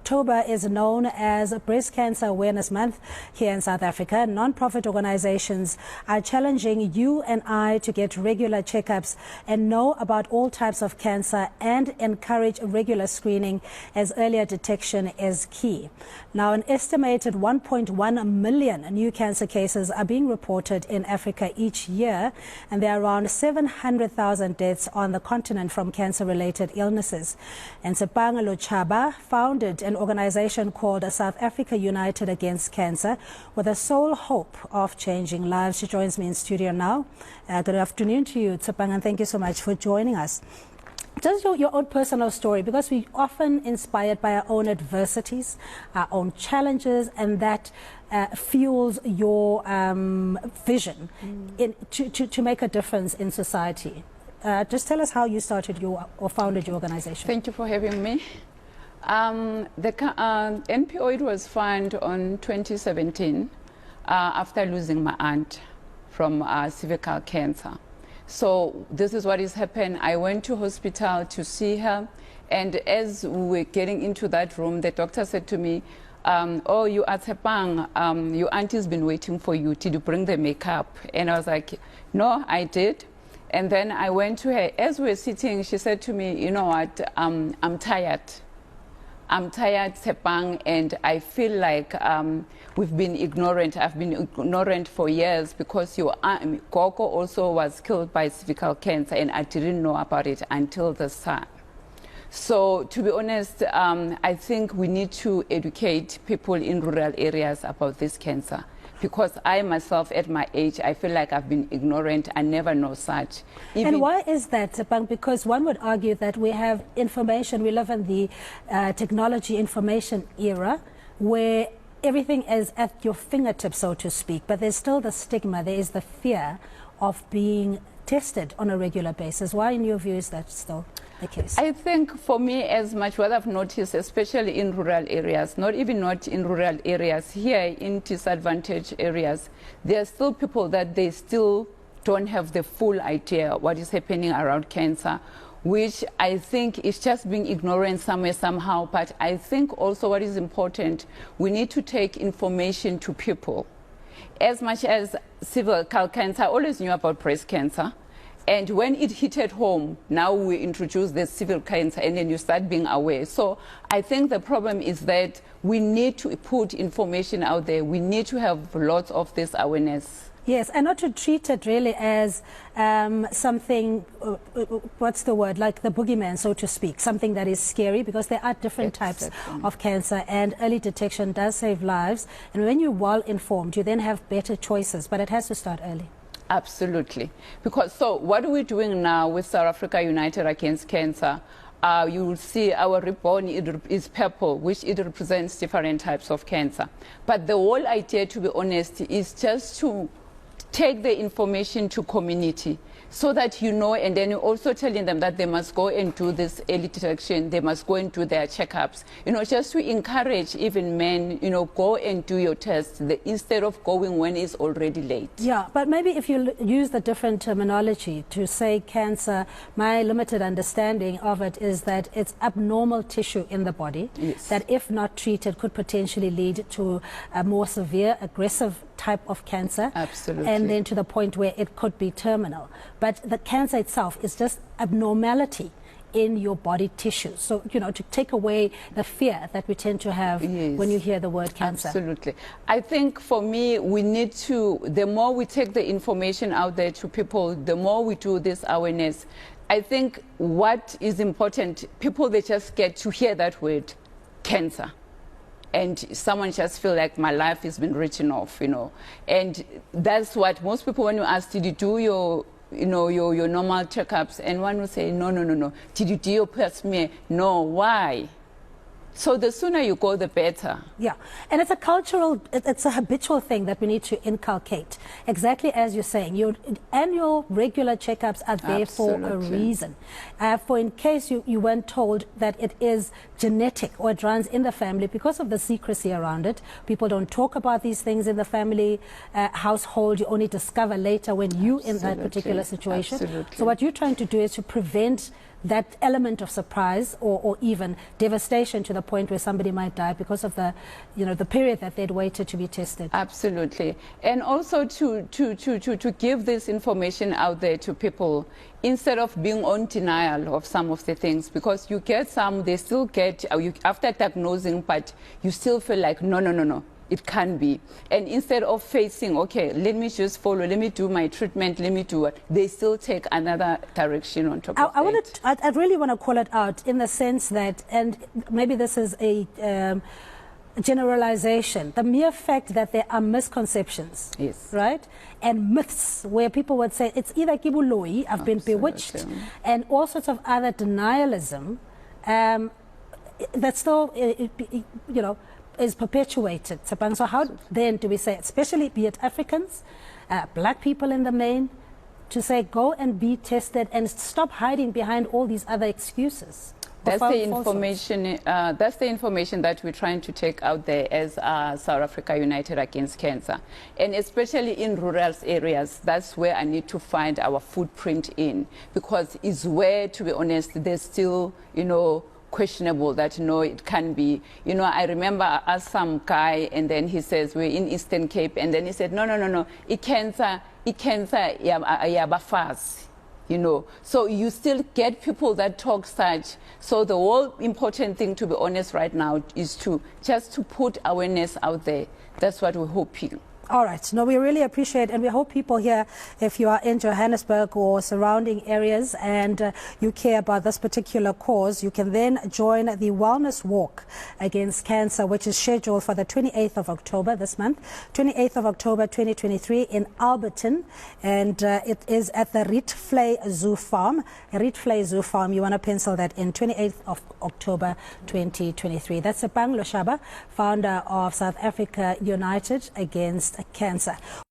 October is known as Breast Cancer Awareness Month here in South Africa. Non-profit organizations are challenging you and I to get regular checkups and know about all types of cancer and encourage regular screening, as earlier detection is key. Now, an estimated 1.1 million new cancer cases are being reported in Africa each year, and there are around 700,000 deaths on the continent from cancer-related illnesses. And Tshepang Lutshaba founded an organization called South Africa United Against Cancer with the sole hope of changing lives. She joins me in studio now. Good afternoon to you, Tshepang, and thank you so much for joining us. Just your own personal story, because we're often inspired by our own adversities, our own challenges, and that fuels your vision to make a difference in society. Just tell us how you started or founded your organization. Thank you for having me. The NPO was founded on 2017 after losing my aunt from cervical cancer. So this is what has happened. I went to hospital to see her, and as we were getting into that room, the doctor said to me, oh, you are Tshepang, your auntie's been waiting for you. Did you bring the makeup? And I was like, no, I did. And then I went to her. As we were sitting, she said to me, you know what, I'm tired. I'm tired, Tshepang, and I feel like we've been ignorant. I've been ignorant for years because your aunt, Gogo, also was killed by cervical cancer, and I didn't know about it until this time. So, to be honest, I think we need to educate people in rural areas about this cancer. Because I myself, at my age, I feel like I've been ignorant. I never know such. And why is that, Tshepang? Because one would argue that we have information, we live in the technology information era where everything is at your fingertips, so to speak, but there's still the stigma, there is the fear of being tested on a regular basis. Why, in your view, is that still the case? I think for me, as much what I've noticed, especially in rural areas, not in rural areas, here in disadvantaged areas, there are still people that they still don't have the full idea what is happening around cancer, which I think is just being ignorant somewhere, somehow. But I think also what is important, we need to take information to people. As much as cervical cancer, I always knew about breast cancer. And when it hit at home, now we introduce the cervical cancer, and then you start being aware. So I think the problem is that we need to put information out there. We need to have lots of this awareness. Yes, and not to treat it really as something, what's the word, like the boogeyman, so to speak, something that is scary, because there are different types of cancer, and early detection does save lives. And when you're well informed, you then have better choices, but it has to start early. Absolutely. Because so what are we doing now with South Africa United Against Cancer? You will see our ribbon is purple, which it represents different types of cancer. But the whole idea, to be honest, is just to take the information to community so that you know, and then you're also telling them that they must go and do this early detection, they must go and do their checkups, you know, just to encourage even men, you know, go and do your tests instead of going when it's already late. Yeah, but maybe if you use the different terminology to say cancer, my limited understanding of it is that it's abnormal tissue in the body, yes, that if not treated could potentially lead to a more severe, aggressive type of cancer. Absolutely. And then to the point where it could be terminal. But the cancer itself is just abnormality in your body tissue. So, you know, to take away the fear that we tend to have, yes, when you hear the word cancer. Absolutely. I think for me, we need to, the more we take the information out there to people, the more we do this awareness. I think what is important, people, they just get to hear that word, cancer. And someone just feel like my life has been written off, you know. And that's what most people, when you ask, did you do your, you know, your normal checkups? And one will say, no, no, no, no. Did you do your pap smear? No. Why? So the sooner you go, the better. Yeah, and it's a cultural, it's a habitual thing that we need to inculcate. Exactly as you're saying, your annual regular checkups are there for a reason. For in case you weren't told that it is genetic or it runs in the family, because of the secrecy around it, people don't talk about these things in the family household. You only discover later when you're in that particular situation. Absolutely. So what you're trying to do is to prevent that element of surprise or even devastation to the point where somebody might die because of the, the period that they'd waited to be tested. Absolutely. And also to give this information out there to people instead of being on denial of some of the things, because you get some, they still get, after diagnosing, but you still feel like, no, it can be. And instead of facing, okay, let me just follow, let me do my treatment, let me do it, they still take another direction on top of it. I really want to call it out in the sense that, and maybe this is a generalization, the mere fact that there are misconceptions, yes, right, and myths where people would say it's either kibuloi, I've been bewitched, and all sorts of other denialism that still, is perpetuated. So how then do we say, especially be it Africans, black people in the main, to say go and be tested and stop hiding behind all these other excuses? That's the information. That's the information that we're trying to take out there as South Africa United Against Cancer, and especially in rural areas. That's where I need to find our footprint in, because it's where, to be honest, there's still, questionable that it can be. I remember I asked some guy, and then he says we're in Eastern Cape, and then he said no, it cancer, yabafas. So you still get people that talk such. So the whole important thing, to be honest, right now is to put awareness out there. That's what we're hoping. All right. No, we really appreciate, and we hope people here, if you are in Johannesburg or surrounding areas and you care about this particular cause, you can then join the Wellness Walk Against Cancer, which is scheduled for the 28th of October this month, 28th of October 2023 in Alberton, and it is at the Rietvlei Zoo Farm. Rietvlei Zoo Farm, you want to pencil that in, 28th of October 2023. That's Tshepang Lutshaba, founder of South Africa United Against Cancer.